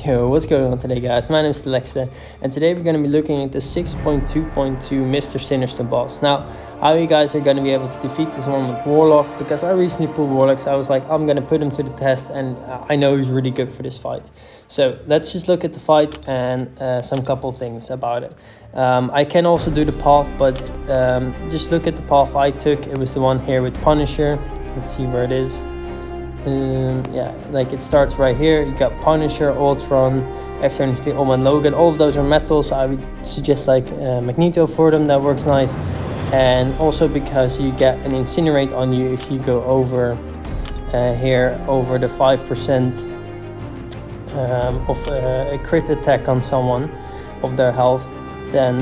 Yo, what's going on today, guys? My name is Alexa, and today we're going to be looking at the 6.2.2 Mr. Sinister boss. Now, how you guys are going to be able to defeat this one with Warlock, because I recently pulled Warlock, so I was like, I'm going to put him to the test, and I know he's really good for this fight. So let's just look at the fight and some couple things about it. I can also do the path, but just look at the path I took. It was the one here with Punisher. Let's see where it is. Yeah, like it starts right here. You got Punisher, Ultron, Externity, Omen, Logan. All of those are metal, so I would suggest like Magneto for them. That works nice. And also because you get an Incinerate on you if you go over here over the 5% of a crit attack on someone of their health, then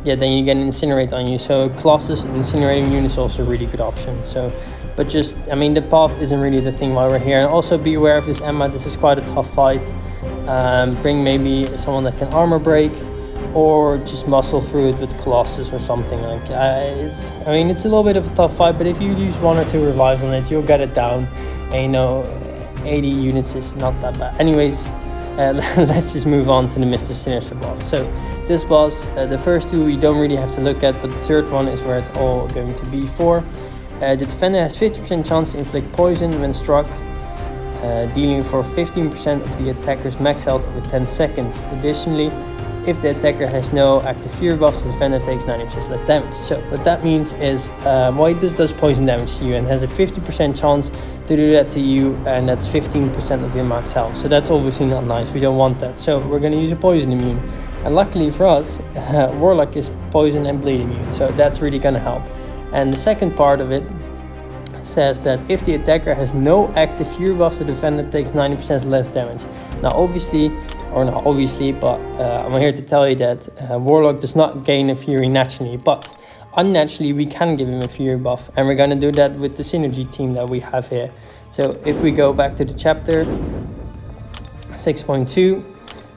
yeah, then you get an Incinerate on you. So Colossus and Incinerating Unit is also a really good option. So, but just, I mean, the path isn't really the thing while we're here. And also be aware of this Emma. This is quite a tough fight. Bring maybe someone that can armor break, or just muscle through it with Colossus or something. Like it's a little bit of a tough fight, but if you use 1 or 2 revives on it, you'll get it down. And you know, 80 units is not that bad. Anyways, let's just move on to the Mr. Sinister boss. So this boss, the first 2 you don't really have to look at, but the third one is where it's all going to be for. The defender has 50% chance to inflict poison when struck, dealing for 15% of the attacker's max health over 10 seconds. Additionally, if the attacker has no active fury buffs, the defender takes 90% less damage. So what that means is, well, it just does poison damage to you and has a 50% chance to do that to you, and that's 15% of your max health. So that's obviously not nice. We don't want that. So we're going to use a poison immune. And luckily for us, Warlock is poison and bleed immune. So that's really going to help. And the second part of it says that if the attacker has no active fury buffs, the defender takes 90% less damage. Now obviously, or not obviously, but I'm here to tell you that Warlock does not gain a fury naturally, but unnaturally we can give him a fury buff, and we're going to do that with the synergy team that we have here. So if we go back to the chapter 6.2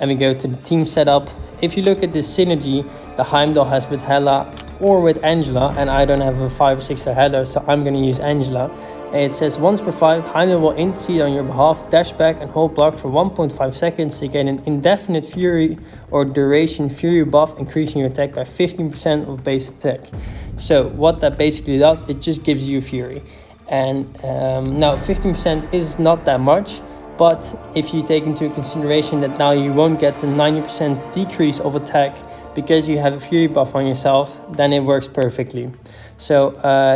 and we go to the team setup, if you look at this synergy the Heimdall has with Hela or with Angela, and I don't have a 5 or 6 Hela, so I'm going to use Angela. It says once per 5, Heimdall will intercede on your behalf, dash back and hold block for 1.5 seconds to gain an indefinite fury or duration fury buff, increasing your attack by 15% of base attack. So what that basically does, it just gives you fury. And now 15% is not that much, but if you take into consideration that now you won't get the 90% decrease of attack because you have a fury buff on yourself, then it works perfectly. So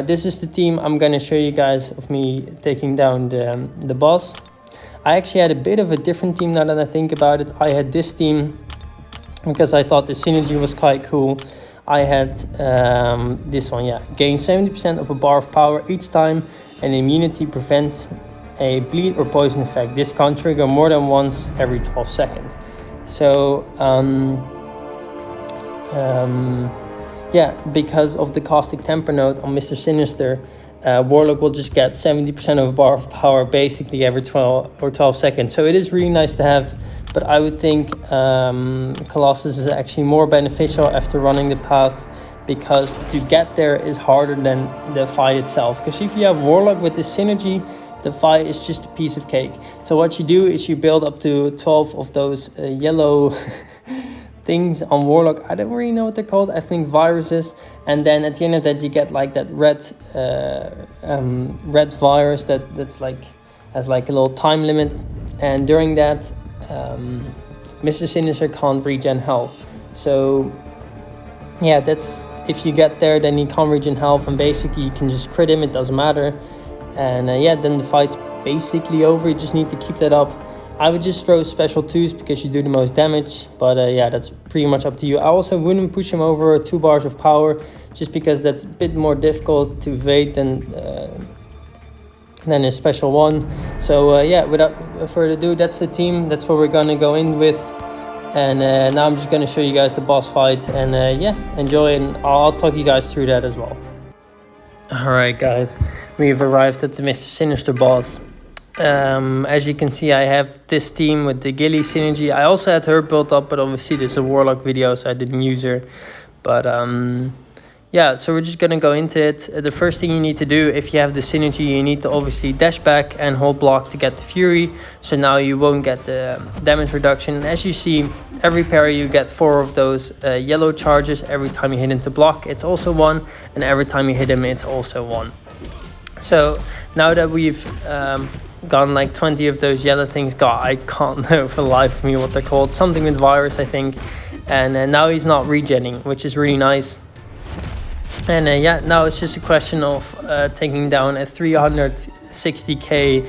this is the team I'm going to show you guys of me taking down the boss. I actually had a bit of a different team now that I think about it. I had this team because I thought the synergy was quite cool. I had this one, yeah. Gain 70% of a bar of power each time and immunity prevents a bleed or poison effect. This can't trigger more than once every 12 seconds. So yeah, because of the caustic temper node on Mr. Sinister, Warlock will just get 70% of a bar of power basically every 12 seconds. So it is really nice to have, but I would think Colossus is actually more beneficial after running the path, because to get there is harder than the fight itself. Because if you have Warlock with this synergy, the fight is just a piece of cake. So what you do is you build up to 12 of those yellow things on Warlock. I don't really know what they're called. I think viruses. And then at the end of that, you get like that red virus that's like has like a little time limit. And during that, Mr. Sinister can't regen health. So yeah, that's, if you get there, then he can't regen health, and basically you can just crit him. It doesn't matter. And yeah, then the fight's basically over. You just need to keep that up. I would just throw special 2s because you do the most damage, but yeah, that's pretty much up to you. I also wouldn't push him over 2 bars of power, just because that's a bit more difficult to evade than a special 1. So yeah, without further ado, that's the team. That's what we're gonna go in with. And now I'm just gonna show you guys the boss fight, and yeah, enjoy, and I'll talk you guys through that as well. Alright guys, we've arrived at the Mr. Sinister boss. As you can see, I have this team with the Gilly synergy. I also had her built up, but obviously this is a Warlock video, so I didn't use her. But yeah, so we're just gonna go into it. The first thing you need to do, if you have the synergy, you need to obviously dash back and hold block to get the fury. So now you won't get the damage reduction. As you see, every parry you get 4 of those yellow charges. Every time you hit into block, it's also 1, and every time you hit him, it's also 1. So now that we've gotten like 20 of those yellow things, God, I can't know for the life of me what they're called. Something with virus, I think. And now he's not regenning, which is really nice. And yeah, now it's just a question of taking down a 360k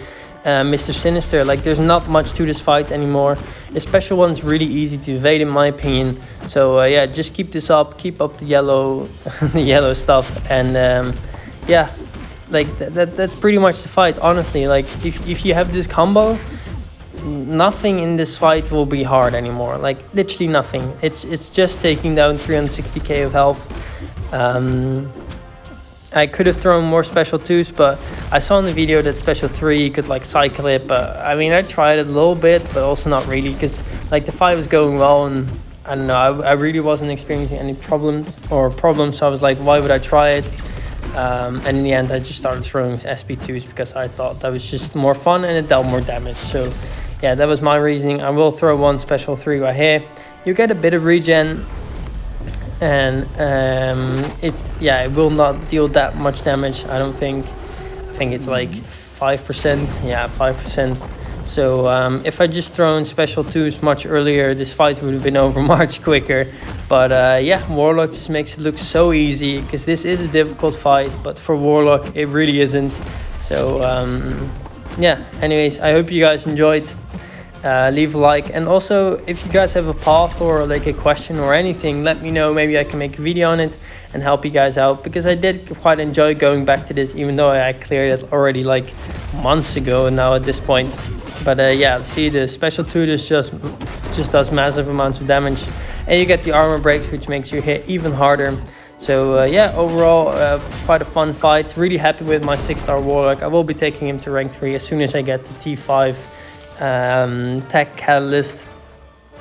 Mr. Sinister. Like, there's not much to this fight anymore. The special one's really easy to evade in my opinion. So yeah, just keep this up, keep up the yellow the yellow stuff, and yeah, like that's pretty much the fight, honestly. Like, if you have this combo, nothing in this fight will be hard anymore. Like, literally nothing. It's just taking down 360k of health. I could have thrown more special 2s, but I saw in the video that special 3 you could like cycle it, but I mean, I tried it a little bit, but also not really, because like the fight was going well, and I don't know, I really wasn't experiencing any problems, so I was like, why would I try it? And in the end I just started throwing SP2s because I thought that was just more fun and it dealt more damage. So yeah, that was my reasoning. I will throw one special 3 right here. You get a bit of regen, and it will not deal that much damage, I don't think. I think it's like 5%. Yeah, 5%. So if I just thrown special 2s much earlier, this fight would have been over much quicker. But yeah, Warlock just makes it look so easy, because this is a difficult fight, but for Warlock it really isn't. So yeah, anyways, I hope you guys enjoyed. Leave a like, and also if you guys have a path or like a question or anything, let me know. Maybe I can make a video on it and help you guys out, because I did quite enjoy going back to this, even though I cleared it already like months ago now at this point. But yeah, see, the special 2 just does massive amounts of damage, and you get the armor breaks, which makes you hit even harder. So yeah, overall quite a fun fight. Really happy with my 6-star Warlock. I will be taking him to rank 3 as soon as I get the T5 tech catalyst.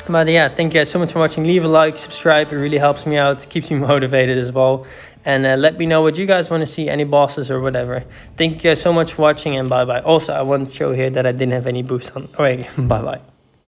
But yeah, thank you guys so much for watching. Leave a like, subscribe, it really helps me out, keeps me motivated as well. And let me know what you guys want to see, any bosses or whatever. Thank you guys so much for watching, and bye bye. Also, I want to show here that I didn't have any boost on. Alright, bye bye.